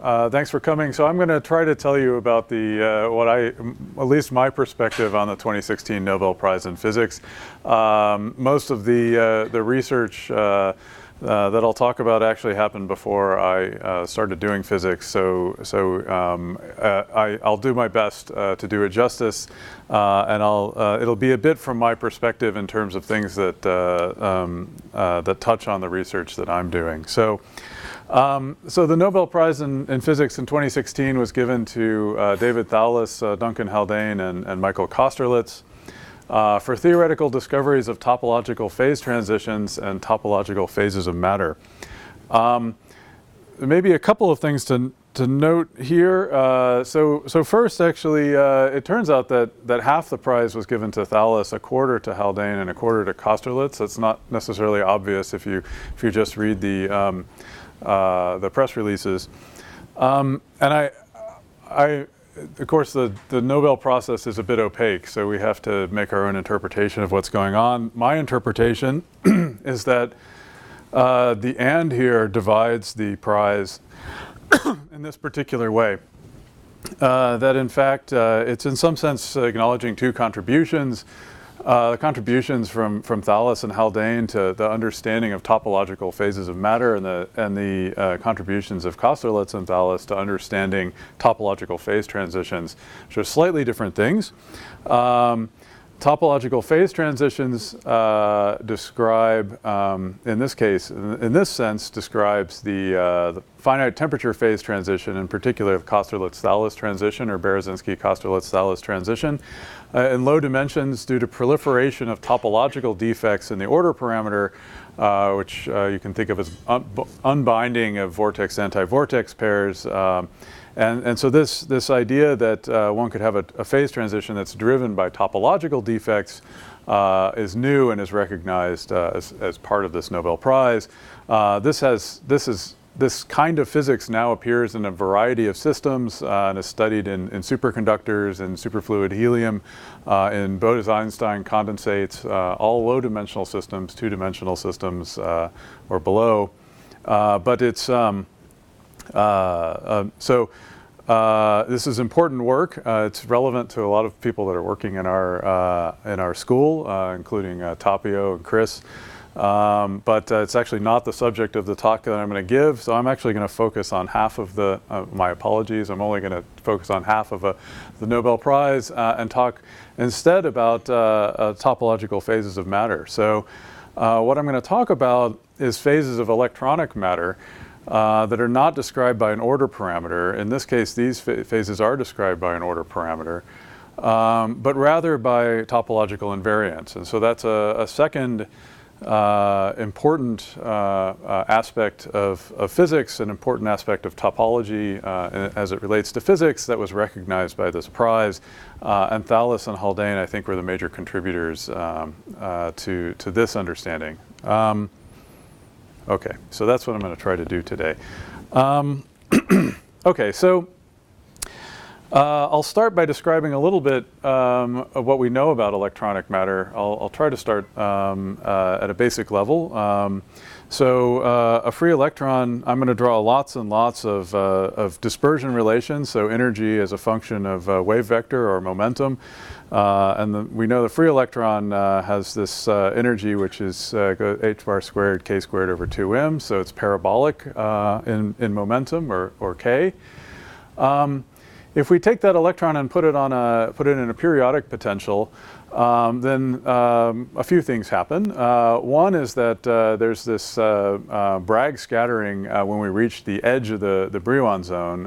Thanks for coming. So I'm going to try to tell you about at least my perspective on the 2016 Nobel Prize in Physics. Most of the research that I'll talk about actually happened before I started doing physics. So I'll do my best to do it justice, and it'll be a bit from my perspective in terms of things that that touch on the research that I'm doing. So the Nobel Prize in Physics in 2016 was given to David Thouless, Duncan Haldane, and Michael Kosterlitz for theoretical discoveries of topological phase transitions and topological phases of matter. Maybe a couple of things to note here. So first, actually, it turns out that half the prize was given to Thouless, a quarter to Haldane, and a quarter to Kosterlitz. That's not necessarily obvious if you just read the press releases, and of course, the Nobel process is a bit opaque, so we have to make our own interpretation of what's going on. My interpretation is that the "and" here divides the prize in this particular way. That in fact, it's in some sense acknowledging two contributions. Contributions from Thouless and Haldane to the understanding of topological phases of matter, and the contributions of Kosterlitz and Thouless to understanding topological phase transitions, which are slightly different things. Topological phase transitions describe, in this case, in this sense, describes the finite temperature phase transition, in particular the Kosterlitz-Thouless transition, or Berezinski-Kosterlitz-Thouless transition, in low dimensions due to proliferation of topological defects in the order parameter, which you can think of as unbinding of vortex-anti-vortex pairs. And so this idea that one could have a phase transition that's driven by topological defects is new and is recognized as part of this Nobel Prize. This kind of physics now appears in a variety of systems and is studied in superconductors, in superfluid helium, in Bose-Einstein condensates, all low-dimensional systems, two-dimensional systems or below. But it's this is important work. It's relevant to a lot of people that are working in our school, including Tapio and Chris. But it's actually not the subject of the talk that I'm going to give, so I'm actually going to focus on half of my apologies, I'm only going to focus on half of the Nobel Prize and talk instead about topological phases of matter. So what I'm going to talk about is phases of electronic matter that are not described by an order parameter. In this case, these phases are described by an order parameter, but rather by topological invariance. And so that's a second important aspect of physics, an important aspect of topology as it relates to physics that was recognized by this prize. And Thouless and Haldane, I think, were the major contributors to this understanding. Okay, so that's what I'm going to try to do today. Okay, so I'll start by describing a little bit of what we know about electronic matter. I'll try to start at a basic level. So a free electron, I'm going to draw lots and lots of dispersion relations, so energy as a function of wave vector or momentum. And we know the free electron has this energy which is h bar squared k squared over 2m, so it's parabolic in momentum, or k. If we take that electron and put it in a periodic potential, then a few things happen. One is that there's this Bragg scattering when we reach the edge of the Brillouin zone,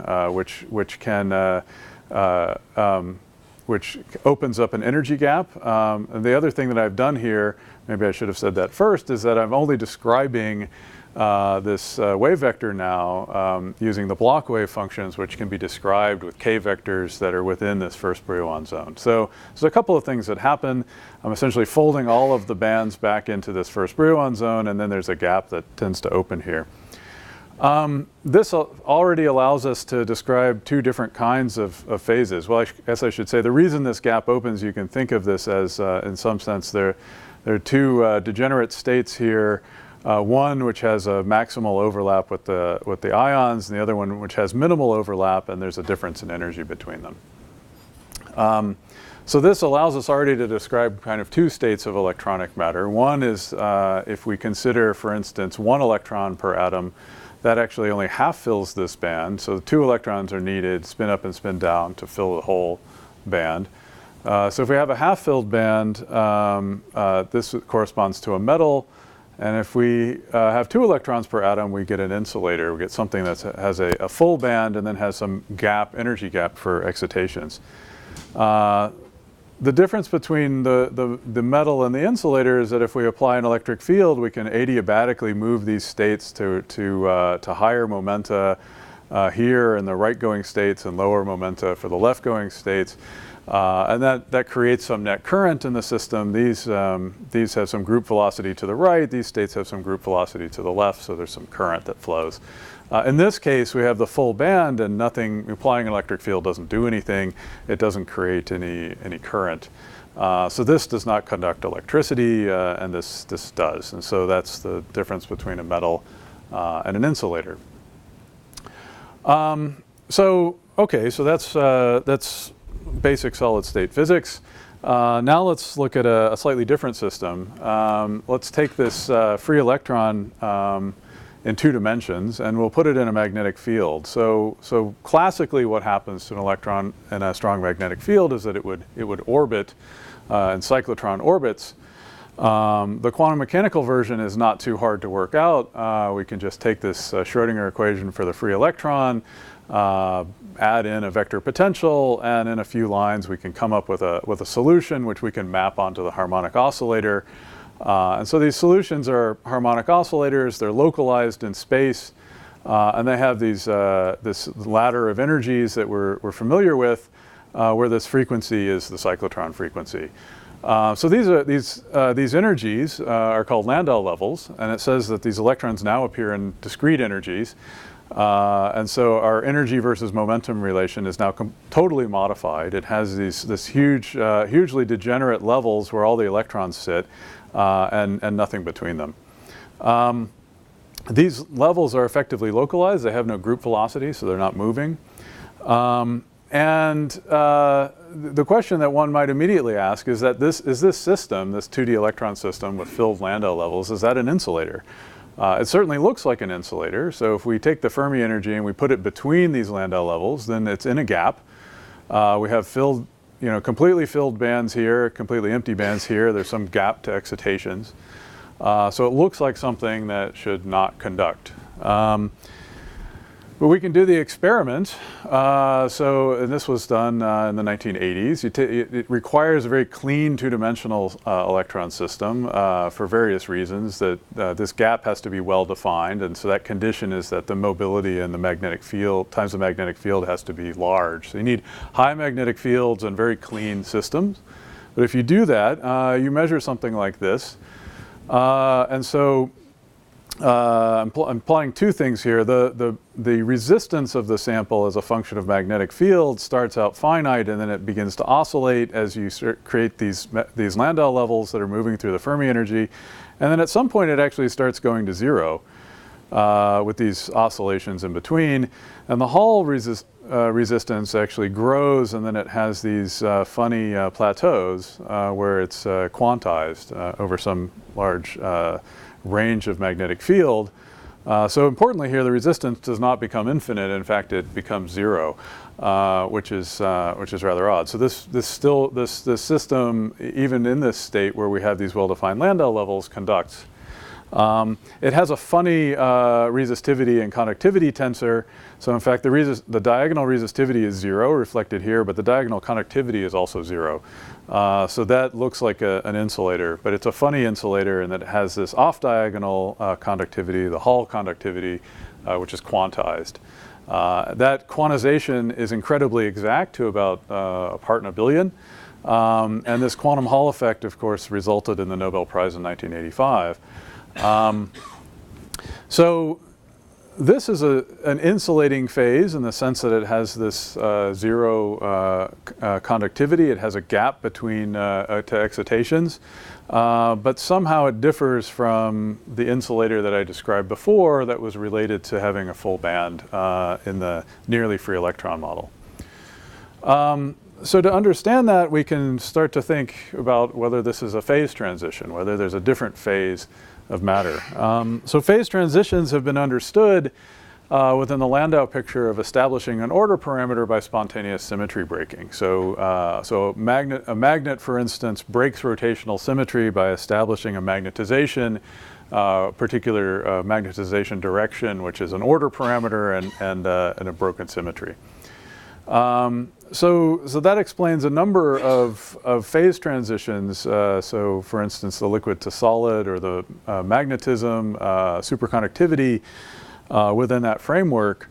which opens up an energy gap. And the other thing that I've done here, maybe I should have said that first, is that I'm only describing this wave vector now using the block wave functions, which can be described with k vectors that are within this first Brillouin zone. So there's a couple of things that happen. I'm essentially folding all of the bands back into this first Brillouin zone, and then there's a gap that tends to open here. This already allows us to describe two different kinds of phases. Well, I guess I should say the reason this gap opens, you can think of this as, in some sense, there are two degenerate states here one which has a maximal overlap with the ions, and the other one which has minimal overlap, and there's a difference in energy between them. So this allows us already to describe kind of two states of electronic matter. One is if we consider, for instance, one electron per atom, that actually only half fills this band. So 2 electrons are needed, spin up and spin down, to fill the whole band. So if we have a half-filled band, this corresponds to a metal. And if we have 2 electrons per atom, we get an insulator. We get something that has a full band and then has some gap, energy gap for excitations. The difference between the metal and the insulator is that if we apply an electric field, we can adiabatically move these states to higher momenta here in the right-going states and lower momenta for the left-going states. And that creates some net current in the system. These have some group velocity to the right. These states have some group velocity to the left, so there's some current that flows. In this case, we have the full band, and nothing, applying an electric field doesn't do anything. It doesn't create any current. So this does not conduct electricity, and this does. And so that's the difference between a metal and an insulator. So that's basic solid state physics. Now let's look at a slightly different system. Let's take this free electron in 2 dimensions, and we'll put it in a magnetic field. So classically, what happens to an electron in a strong magnetic field is that it would orbit in cyclotron orbits. The quantum mechanical version is not too hard to work out. We can just take this Schrödinger equation for the free electron, add in a vector potential, and in a few lines we can come up with a solution which we can map onto the harmonic oscillator. And so these solutions are harmonic oscillators. They're localized in space, and they have this ladder of energies that we're familiar with, where this frequency is the cyclotron frequency. So these energies are called Landau levels, and it says that these electrons now appear in discrete energies. And so our energy versus momentum relation is now totally modified. It has this hugely degenerate levels where all the electrons sit, and nothing between them. These levels are effectively localized. They have no group velocity, so they're not moving. And the question that one might immediately ask is that this system, this 2D electron system with filled Landau levels, is that an insulator? It certainly looks like an insulator. So if we take the Fermi energy and we put it between these Landau levels, then it's in a gap. We have filled, completely filled bands here, completely empty bands here. There's some gap to excitations. So it looks like something that should not conduct. But we can do the experiment. And this was done in the 1980s. It requires a very clean 2-dimensional electron system for various reasons. That this gap has to be well defined, and so that condition is that the mobility in the magnetic field times the magnetic field has to be large. So you need high magnetic fields and very clean systems. But if you do that, you measure something like this, and so. I'm applying 2 things here. The resistance of the sample as a function of magnetic field starts out finite, and then it begins to oscillate as you create these Landau levels that are moving through the Fermi energy. And then at some point it actually starts going to 0 with these oscillations in between. And the Hall resistance actually grows, and then it has these funny plateaus where it's quantized over some large range of magnetic field. So importantly here, the resistance does not become infinite. In fact, it becomes 0, which is rather odd. So this system, even in this state where we have these well-defined Landau levels, conducts. It has a funny resistivity and conductivity tensor. So in fact, the diagonal resistivity is 0, reflected here, but the diagonal conductivity is also 0. So that looks like an insulator, but it's a funny insulator in that it has this off-diagonal conductivity, the Hall conductivity, which is quantized. That quantization is incredibly exact to about a part in a billion. And this quantum Hall effect, of course, resulted in the Nobel Prize in 1985. This is an insulating phase in the sense that it has this zero conductivity. It has a gap between to excitations, but somehow it differs from the insulator that I described before that was related to having a full band in the nearly free electron model. So to understand that, we can start to think about whether this is a phase transition, whether there's a different phase of matter. So phase transitions have been understood within the Landau picture of establishing an order parameter by spontaneous symmetry breaking. So, a magnet, for instance, breaks rotational symmetry by establishing a magnetization, particular magnetization direction, which is an order parameter and a broken symmetry. So that explains a number of phase transitions. So for instance, the liquid to solid or the magnetism, superconductivity within that framework.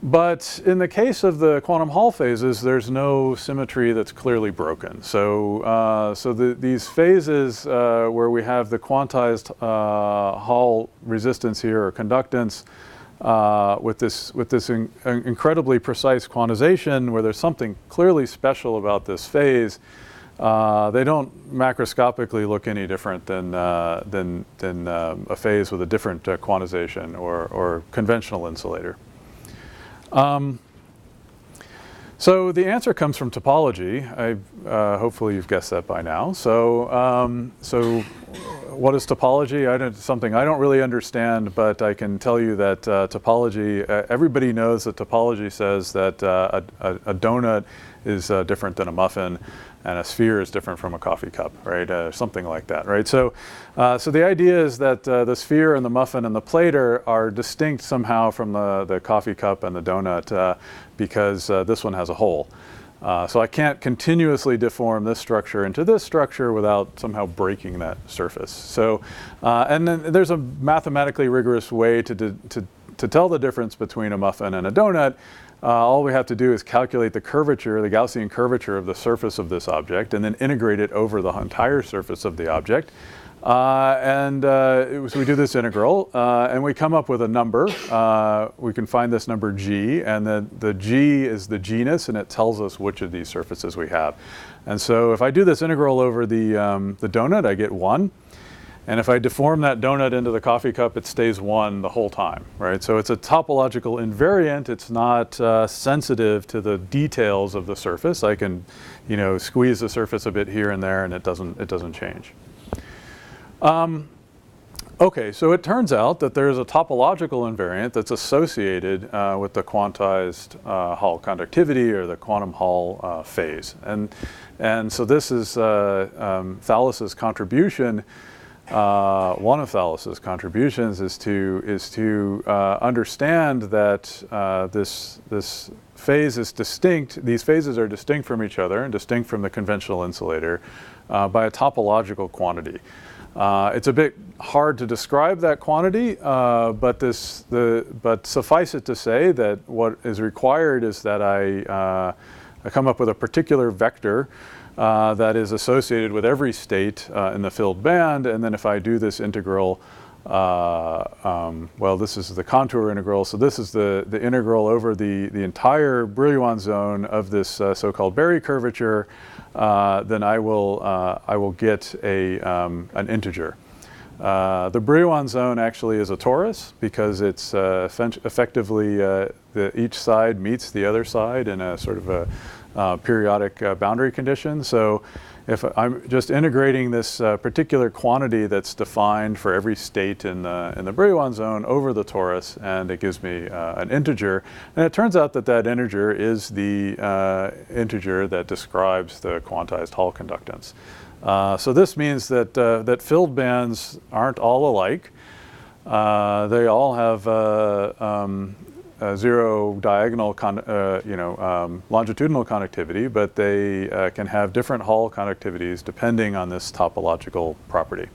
But in the case of the quantum Hall phases, there's no symmetry that's clearly broken. So, these phases where we have the quantized Hall resistance here or conductance, with this incredibly precise quantization where there's something clearly special about this phase, they don't macroscopically look any different than a phase with a different quantization or conventional insulator. So the answer comes from topology. Hopefully you've guessed that by now. So, what is topology? Something I don't really understand, but I can tell you that topology, everybody knows that topology says that a donut is different than a muffin, and a sphere is different from a coffee cup, right? Something like that, right? So the idea is that the sphere and the muffin and the plate are distinct somehow from the coffee cup and the donut because this one has a hole. So I can't continuously deform this structure into this structure without somehow breaking that surface. So, and then there's a mathematically rigorous way to tell the difference between a muffin and a donut. All we have to do is calculate the curvature, the Gaussian curvature of the surface of this object, and then integrate it over the entire surface of the object. So we do this integral, and we come up with a number. We can find this number g, and then the g is the genus, and it tells us which of these surfaces we have. And so if I do this integral over the donut, I get 1. And if I deform that donut into the coffee cup, it stays 1 the whole time, right? So it's a topological invariant. It's not sensitive to the details of the surface. I can, squeeze the surface a bit here and there, and it doesn't change. Okay, so it turns out that there's a topological invariant that's associated with the quantized Hall conductivity or the quantum Hall phase. And so this is Thales's contribution. One of Thales's contributions is to understand that this phase is distinct. These phases are distinct from each other and distinct from the conventional insulator by a topological quantity. It's a bit hard to describe that quantity, but suffice it to say that what is required is that I come up with a particular vector that is associated with every state in the filled band, and then if I do this integral, well, this is the contour integral, so this is the integral over the entire Brillouin zone of this so-called Berry curvature, then I will get an integer. The Brillouin zone actually is a torus because it's effectively each side meets the other side in a sort of a periodic boundary condition. So if I'm just integrating this particular quantity that's defined for every state in the Brillouin zone over the torus, and it gives me an integer, and it turns out that integer is the integer that describes the quantized Hall conductance. So this means that filled bands aren't all alike. They all have zero diagonal, longitudinal conductivity, but they can have different Hall conductivities depending on this topological property.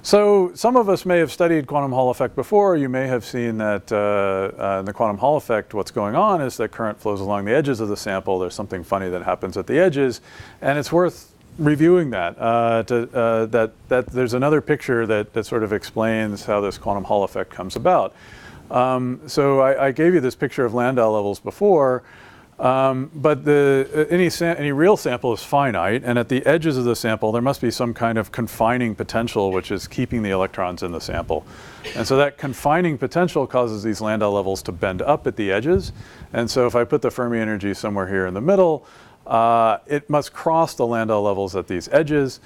So some of us may have studied quantum Hall effect before. You may have seen that in the quantum Hall effect, what's going on is that current flows along the edges of the sample. There's something funny that happens at the edges, and it's worth reviewing that, that there's another picture that sort of explains how this quantum Hall effect comes about. So I gave you this picture of Landau levels before, but any real sample is finite, and at the edges of the sample there must be some kind of confining potential which is keeping the electrons in the sample. And so that confining potential causes these Landau levels to bend up at the edges. And so if I put the Fermi energy somewhere here in the middle, it must cross the Landau levels at these edges.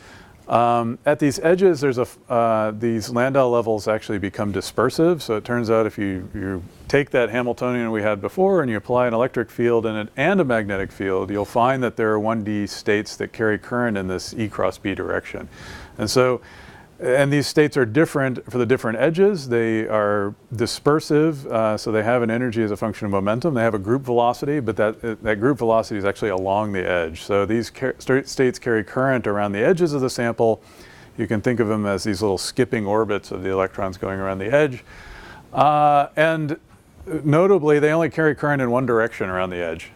At these edges, these Landau levels actually become dispersive. So it turns out if you take that Hamiltonian we had before and you apply an electric field in it and a magnetic field, you'll find that there are 1D states that carry current in this E cross B direction. And these states are different for the different edges. They are dispersive, so they have an energy as a function of momentum. They have a group velocity, but that group velocity is actually along the edge. So these states carry current around the edges of the sample. You can think of them as these little skipping orbits of the electrons going around the edge. And notably, they only carry current in one direction around the edge.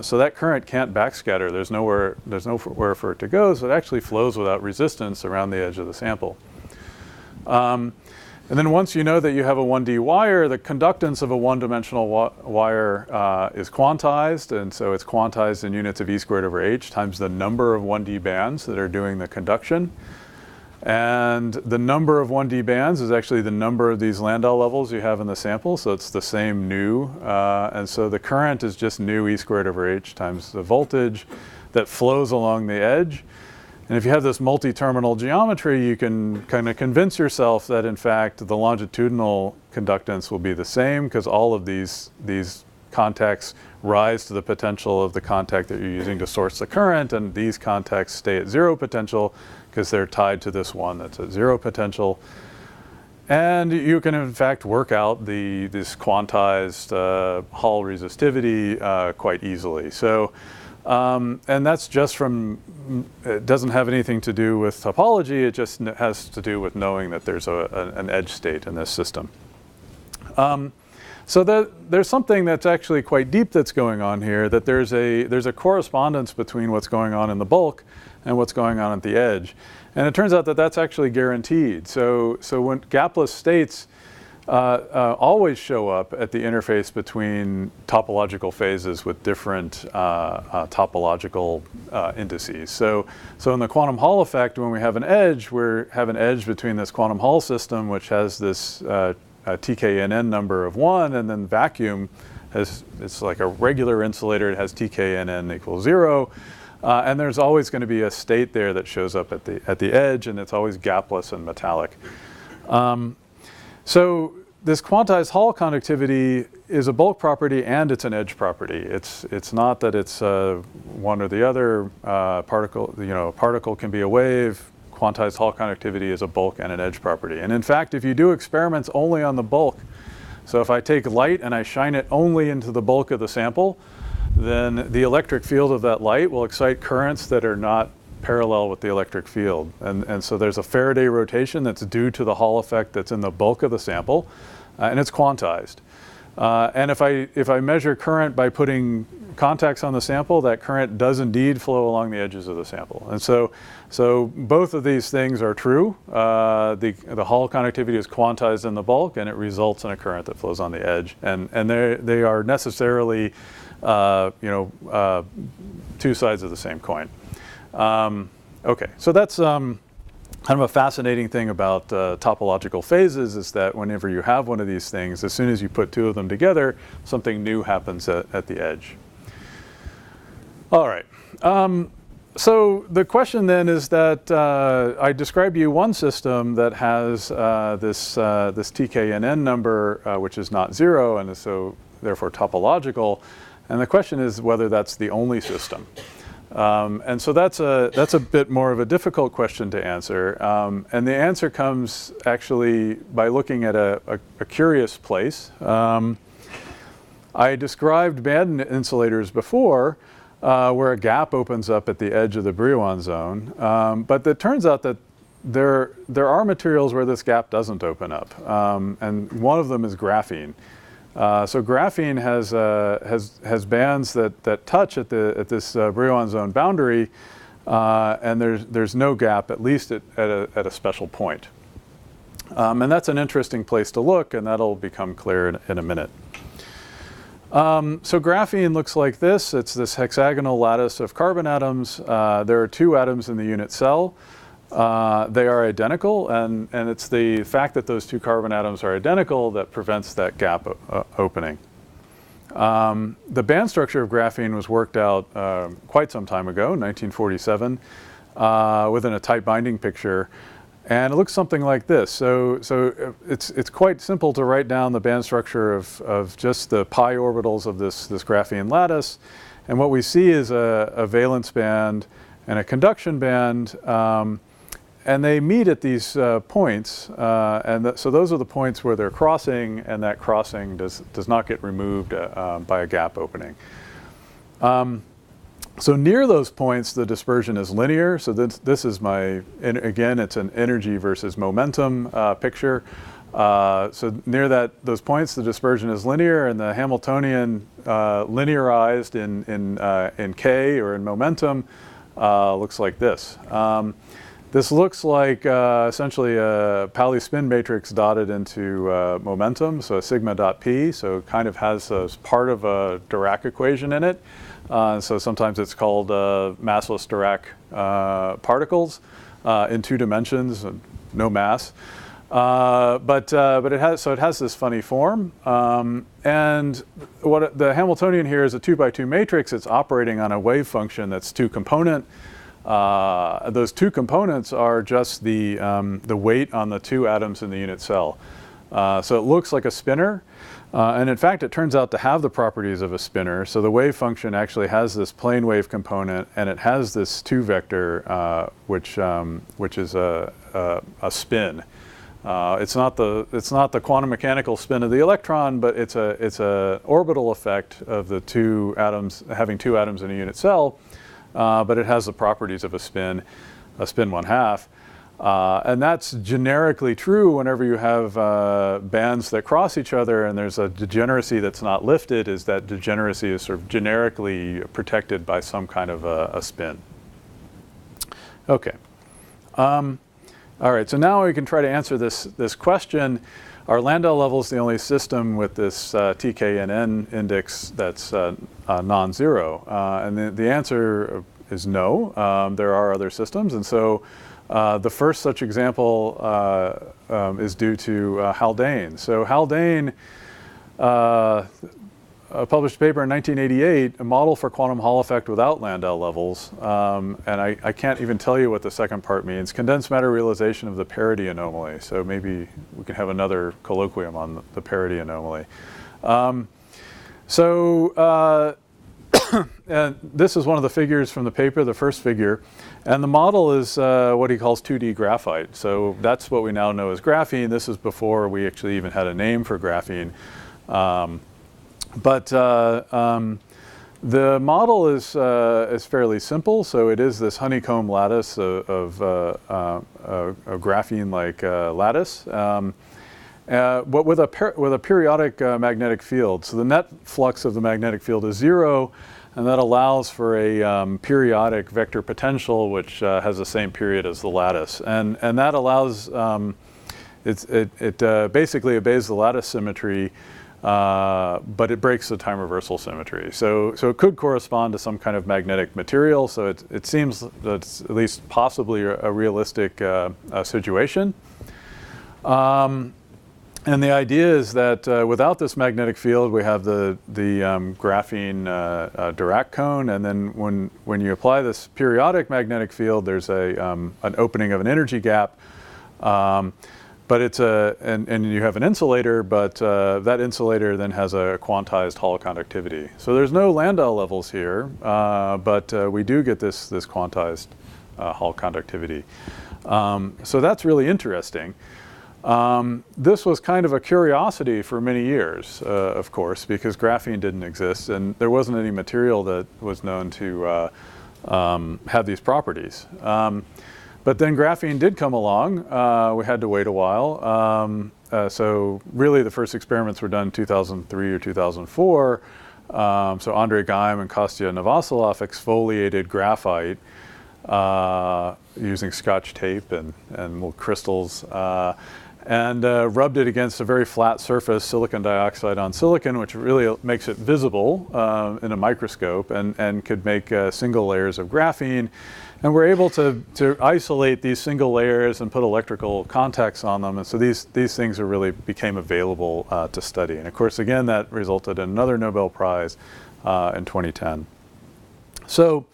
So that current can't backscatter. There's nowhere for it to go, so it actually flows without resistance around the edge of the sample. And then once you know that you have a 1D wire, the conductance of a one-dimensional wire is quantized, and so it's quantized in units of E squared over h times the number of 1D bands that are doing the conduction. And the number of 1D bands is actually the number of these Landau levels you have in the sample, so it's the same nu. And so the current is just nu E squared over h times the voltage that flows along the edge. And if you have this multi-terminal geometry, you can kind of convince yourself that in fact the longitudinal conductance will be the same because all of these contacts rise to the potential of the contact that you're using to source the current, and these contacts stay at zero potential because they're tied to this one that's at zero potential. And you can in fact work out this quantized Hall resistivity quite easily. So, and that's just from, it doesn't have anything to do with topology, it just has to do with knowing that there's an edge state in this system. So there's something that's actually quite deep that's going on here, that there's a correspondence between what's going on in the bulk and what's going on at the edge. And it turns out that that's actually guaranteed. So when gapless states always show up at the interface between topological phases with different topological indices. So in the quantum Hall effect, when we have an edge, we have an edge between this quantum Hall system, which has this TKNN number of 1, and then vacuum it's like a regular insulator. It has TKNN equals 0. And there's always going to be a state there that shows up at the edge, and it's always gapless and metallic. So this quantized Hall conductivity is a bulk property and it's an edge property. It's not that it's one or the other. A particle can be a wave. Quantized Hall conductivity is a bulk and an edge property. And in fact, if you do experiments only on the bulk, so if I take light and I shine it only into the bulk of the sample, then the electric field of that light will excite currents that are not parallel with the electric field. And so there's a Faraday rotation that's due to the Hall effect that's in the bulk of the sample, and it's quantized. And if I measure current by putting contacts on the sample, that current does indeed flow along the edges of the sample. And so both of these things are true. The Hall conductivity is quantized in the bulk, and it results in a current that flows on the edge. And they are necessarily two sides of the same coin. Okay, so that's kind of a fascinating thing about topological phases, is that whenever you have one of these things, as soon as you put two of them together, something new happens at the edge. All right. So the question then is that I described to you one system that has this TKNN number, which is not 0, and is so therefore topological. And the question is whether that's the only system. And so that's a bit more of a difficult question to answer. And the answer comes actually by looking at a curious place. I described band insulators before, where a gap opens up at the edge of the Brillouin zone. But it turns out that there are materials where this gap doesn't open up. And one of them is graphene. So graphene has bands that touch at this Brillouin zone boundary, and there's no gap, at least at a special point. And that's an interesting place to look, and that'll become clear in a minute. So graphene looks like this. It's this hexagonal lattice of carbon atoms. There are 2 atoms in the unit cell. They are identical, and it's the fact that those 2 carbon atoms are identical that prevents that gap opening. The band structure of graphene was worked out quite some time ago, 1947, within a tight binding picture. And it looks something like this. So it's quite simple to write down the band structure of just the pi orbitals of this graphene lattice. And what we see is a valence band and a conduction band. And they meet at these points. So those are the points where they're crossing, and that crossing does not get removed by a gap opening. So near those points, the dispersion is linear. So this is again, it's an energy versus momentum picture. So near those points, the dispersion is linear, and the Hamiltonian linearized in K or in momentum looks like this. This looks like essentially a Pauli spin matrix dotted into momentum, so a sigma dot p. So it kind of has part of a Dirac equation in it. So sometimes it's called massless Dirac particles in 2 dimensions, no mass. But it has this funny form. And what the Hamiltonian here is a 2x2 matrix. It's operating on a wave function that's 2-component. Those 2 components are just the weight on the 2 atoms in the unit cell. So it looks like a spinner. And in fact, it turns out to have the properties of a spinner. So the wave function actually has this plane wave component, and it has this 2 vector, which is a spin. It's not the quantum mechanical spin of the electron, but it's a orbital effect of the 2 atoms having 2 atoms in a unit cell. But it has the properties of a spin 1/2. And that's generically true whenever you have bands that cross each other and there's a degeneracy that's not lifted, is that degeneracy is sort of generically protected by some kind of a spin. Okay. All right, so now we can try to answer this question. Are Landau levels the only system with this TKNN index that's non-zero? And the answer is no. There are other systems, and so the first such example is due to Haldane. So Haldane published a paper in 1988, a model for quantum Hall effect without Landau levels. And I can't even tell you what the second part means. Condensed matter realization of the parity anomaly. So maybe we can have another colloquium on the parity anomaly. And this is one of the figures from the paper, the first figure. And the model is what he calls 2D graphite. So that's what we now know as graphene. This is before we actually even had a name for graphene. But the model is fairly simple. So it is this honeycomb lattice of a graphene-like lattice, but with a periodic magnetic field. So the net flux of the magnetic field is 0, and that allows for a periodic vector potential, which has the same period as the lattice, and that allows it basically obeys the lattice symmetry. But it breaks the time reversal symmetry. So it could correspond to some kind of magnetic material. So it seems that it's at least possibly a realistic situation. And the idea is that without this magnetic field, we have the graphene Dirac cone. And then when you apply this periodic magnetic field, there's an opening of an energy gap. But it's and you have an insulator, but that insulator then has a quantized Hall conductivity. So there's no Landau levels here, but we do get this quantized Hall conductivity. So that's really interesting. This was kind of a curiosity for many years, of course, because graphene didn't exist, and there wasn't any material that was known to have these properties. But then graphene did come along. We had to wait a while. So really the first experiments were done in 2003 or 2004. So Andrei Geim and Kostya Novoselov exfoliated graphite using Scotch tape and little crystals, and rubbed it against a very flat surface, silicon dioxide on silicon, which really makes it visible in a microscope, and could make single layers of graphene. And we're able to isolate these single layers and put electrical contacts on them. And so these things really became available to study. And of course, again, that resulted in another Nobel Prize in 2010. So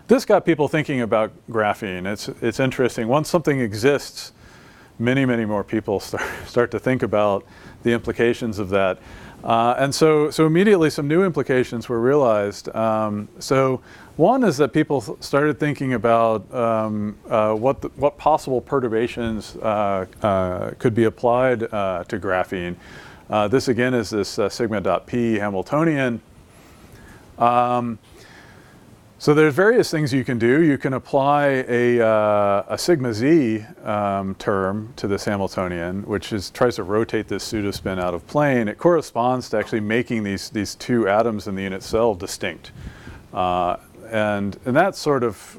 this got people thinking about graphene. It's interesting. Once something exists, many more people start to think about the implications of that. And so immediately some new implications were realized. So one is that people started thinking about what possible perturbations could be applied to graphene. This again is this sigma.p Hamiltonian. So there's various things you can do. You can apply a sigma z term to this Hamiltonian, which tries to rotate this pseudospin out of plane. It corresponds to actually making these two atoms in the unit cell distinct. And that sort of,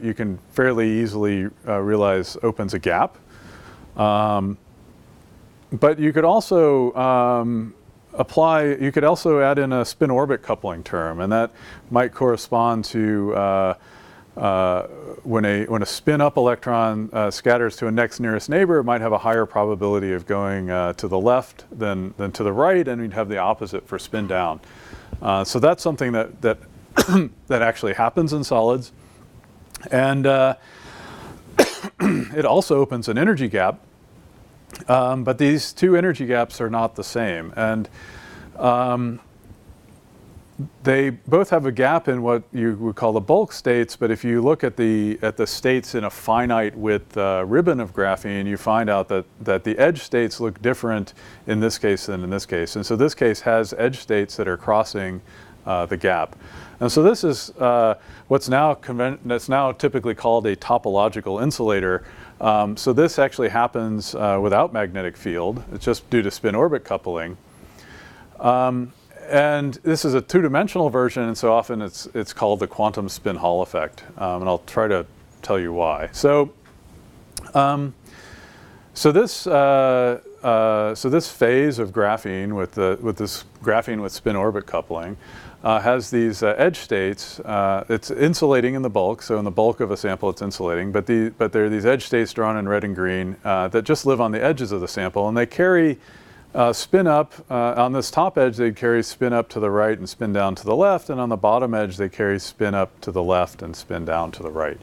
you can fairly easily realize opens a gap. But you could also you could also add in a spin-orbit coupling term, and that might correspond to when a spin-up electron scatters to a next nearest neighbor, it might have a higher probability of going to the left than to the right, and we'd have the opposite for spin-down. So that's something that that actually happens in solids, and it also opens an energy gap. But these two energy gaps are not the same, and they both have a gap in what you would call the bulk states. But if you look at the states in a finite width ribbon of graphene, you find out that the edge states look different in this case than in this case. And so this case has edge states that are crossing the gap. And so this is that's now typically called a topological insulator. So this actually happens without magnetic field. It's just due to spin-orbit coupling. And this is a two-dimensional version, and so often it's called the quantum spin Hall effect. And I'll try to tell you why. So this phase of graphene with this graphene with spin-orbit coupling has these edge states. It's insulating in the bulk, so in the bulk of a sample it's insulating, but there are these edge states drawn in red and green that just live on the edges of the sample, and they carry spin up. On this top edge they carry spin up to the right and spin down to the left, and on the bottom edge they carry spin up to the left and spin down to the right.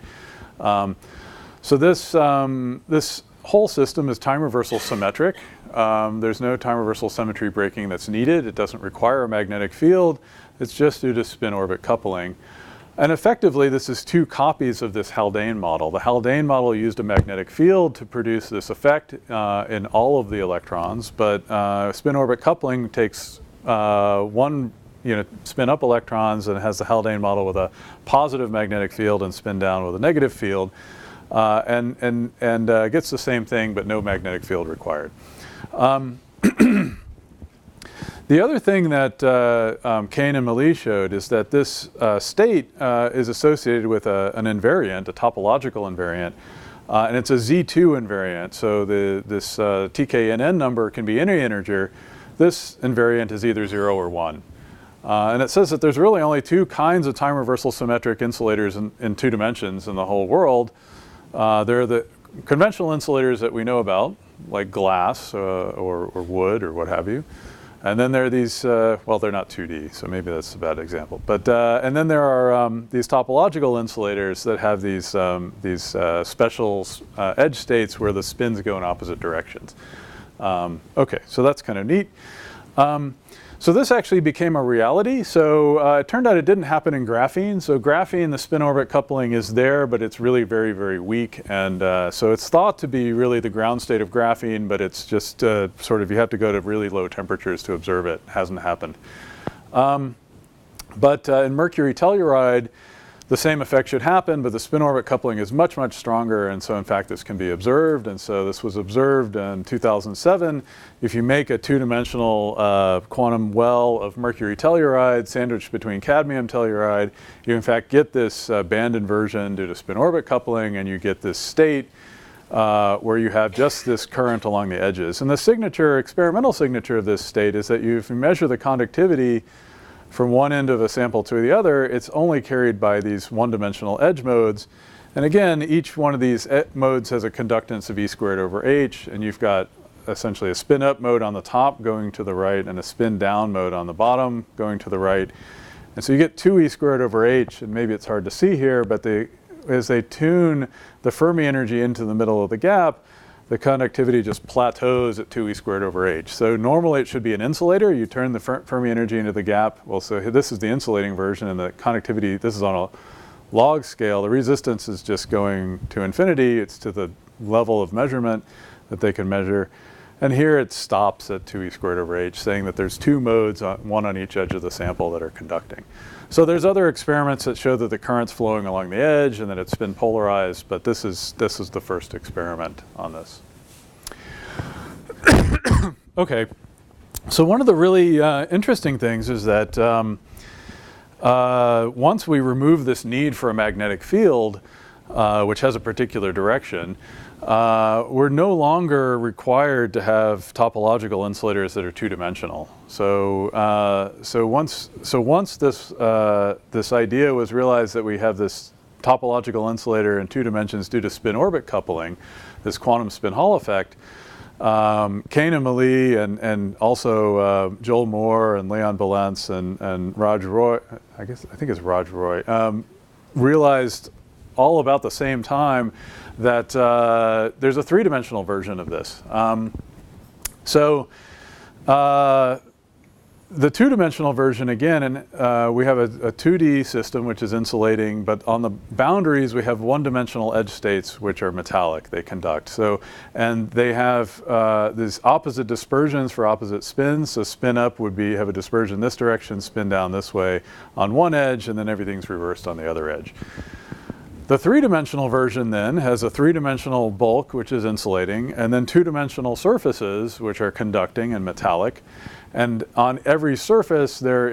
So this whole system is time reversal symmetric. There's no time reversal symmetry breaking that's needed. It doesn't require a magnetic field. It's just due to spin-orbit coupling. And effectively, this is two copies of this Haldane model. The Haldane model used a magnetic field to produce this effect in all of the electrons, but spin-orbit coupling takes one spin-up electrons and has the Haldane model with a positive magnetic field and spin down with a negative field, and gets the same thing, but no magnetic field required. The other thing that Kane and Mealy showed is that this state is associated with an invariant, a topological invariant, and it's a Z2 invariant. So this TKNN number can be any integer. This invariant is either 0 or 1. And it says that there's really only two kinds of time reversal symmetric insulators in two dimensions in the whole world. There are the conventional insulators that we know about, like glass or wood or what have you. And then there are these, well, they're not 2D, so maybe that's a bad example. But and then there are these topological insulators that have these special edge states where the spins go in opposite directions. Okay, so that's kind of neat. So this actually became a reality. So it turned out it didn't happen in graphene. So graphene, the spin-orbit coupling is there, but it's really very, very weak. And so it's thought to be really the ground state of graphene, but it's just sort of, you have to go to really low temperatures to observe it. It hasn't happened. But in mercury telluride, the same effect should happen, but the spin-orbit coupling is much, much stronger, and so in fact this can be observed, and so this was observed in 2007. If you make a two-dimensional quantum well of mercury telluride sandwiched between cadmium telluride, you in fact get this band inversion due to spin-orbit coupling, and you get this state where you have just this current along the edges. And the signature, experimental signature of this state is that if you measure the conductivity from one end of a sample to the other, it's only carried by these one-dimensional edge modes. And again, each one of these modes has a conductance of E squared over H, and you've got essentially a spin-up mode on the top going to the right and a spin-down mode on the bottom going to the right. And so you get 2 E squared over H, and maybe it's hard to see here, but as they tune the Fermi energy into the middle of the gap, the conductivity just plateaus at 2 E squared over H. So normally it should be an insulator. You turn the Fermi energy into the gap. Well, so this is the insulating version, and the conductivity, this is on a log scale. The resistance is just going to infinity. It's to the level of measurement that they can measure. And here it stops at 2 E squared over H, saying that there's 2 modes, one on each edge of the sample, that are conducting. So there's other experiments that show that the current's flowing along the edge and that it's spin polarized, but this is the first experiment on this. Okay, so one of the really interesting things is that once we remove this need for a magnetic field, which has a particular direction, we're no longer required to have topological insulators that are two-dimensional. So once this idea was realized that we have this topological insulator in 2 dimensions due to spin-orbit coupling, this quantum spin-Hall effect, Kane and Malie and also Joel Moore and Leon Balents and Raj Roy, I think it's Raj Roy, realized all about the same time that there's a 3-dimensional version of this. The 2-dimensional version, again, and we have a 2D system which is insulating, but on the boundaries we have 1-dimensional edge states which are metallic, they conduct. So, and they have these opposite dispersions for opposite spins. So spin up would have a dispersion this direction, spin down this way on one edge, and then everything's reversed on the other edge. The 3-dimensional version then has a 3-dimensional bulk, which is insulating, and then 2-dimensional surfaces, which are conducting and metallic. And on every surface, there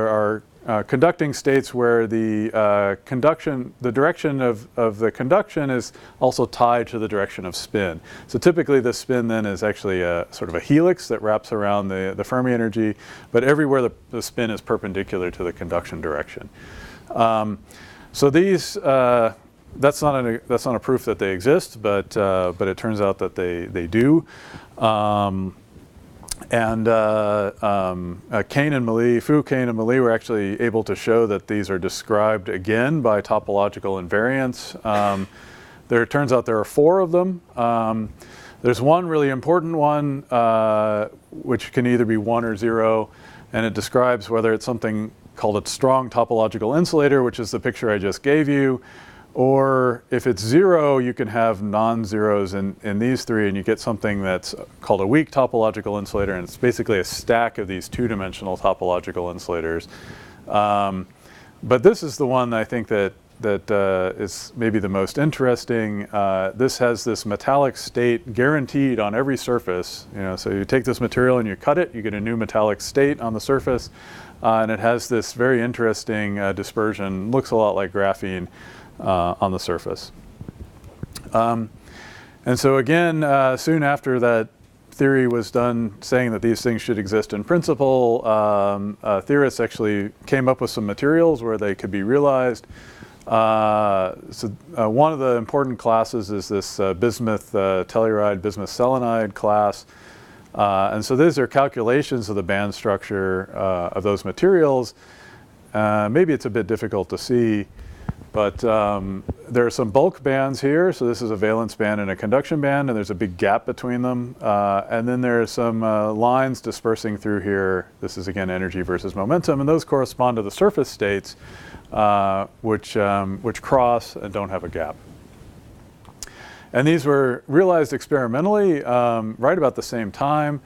are conducting states where the direction of the conduction is also tied to the direction of spin. So typically the spin then is actually a sort of a helix that wraps around the Fermi energy, but everywhere the spin is perpendicular to the conduction direction. So these, that's not a proof that they exist, but it turns out that they do. Kane and Malie were actually able to show that these are described again by topological invariants. It turns out there are 4 of them. There's one really important one, which can either be 1 or 0, and it describes whether it's something called a strong topological insulator, which is the picture I just gave you, or if it's 0, you can have non-zeros in these 3, and you get something that's called a weak topological insulator, and it's basically a stack of these 2-dimensional topological insulators. But this is the one I think that is maybe the most interesting. This has this metallic state guaranteed on every surface. So you take this material and you cut it, you get a new metallic state on the surface, and it has this very interesting dispersion. Looks a lot like graphene on the surface. And so again, soon after that theory was done saying that these things should exist in principle, theorists actually came up with some materials where they could be realized. One of the important classes is this bismuth telluride, bismuth selenide class. And so these are calculations of the band structure of those materials. Maybe it's a bit difficult to see, but there are some bulk bands here. So this is a valence band and a conduction band, and there's a big gap between them. And then there are some lines dispersing through here. This is again energy versus momentum, and those correspond to the surface states, which cross and don't have a gap. And these were realized experimentally right about the same time.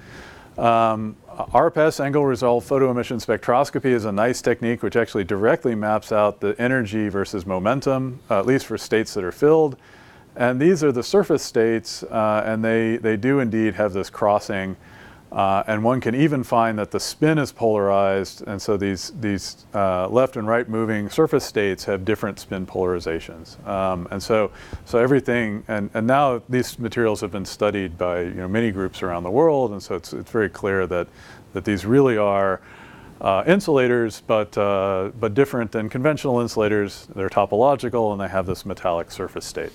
RPS, angle resolved photoemission spectroscopy, is a nice technique which actually directly maps out the energy versus momentum, at least for states that are filled. And these are the surface states, and they do indeed have this crossing. And one can even find that the spin is polarized, and so these left and right moving surface states have different spin polarizations. And so everything, and now these materials have been studied by many groups around the world, and so it's very clear that these really are insulators, but different than conventional insulators. They're topological, and they have this metallic surface state.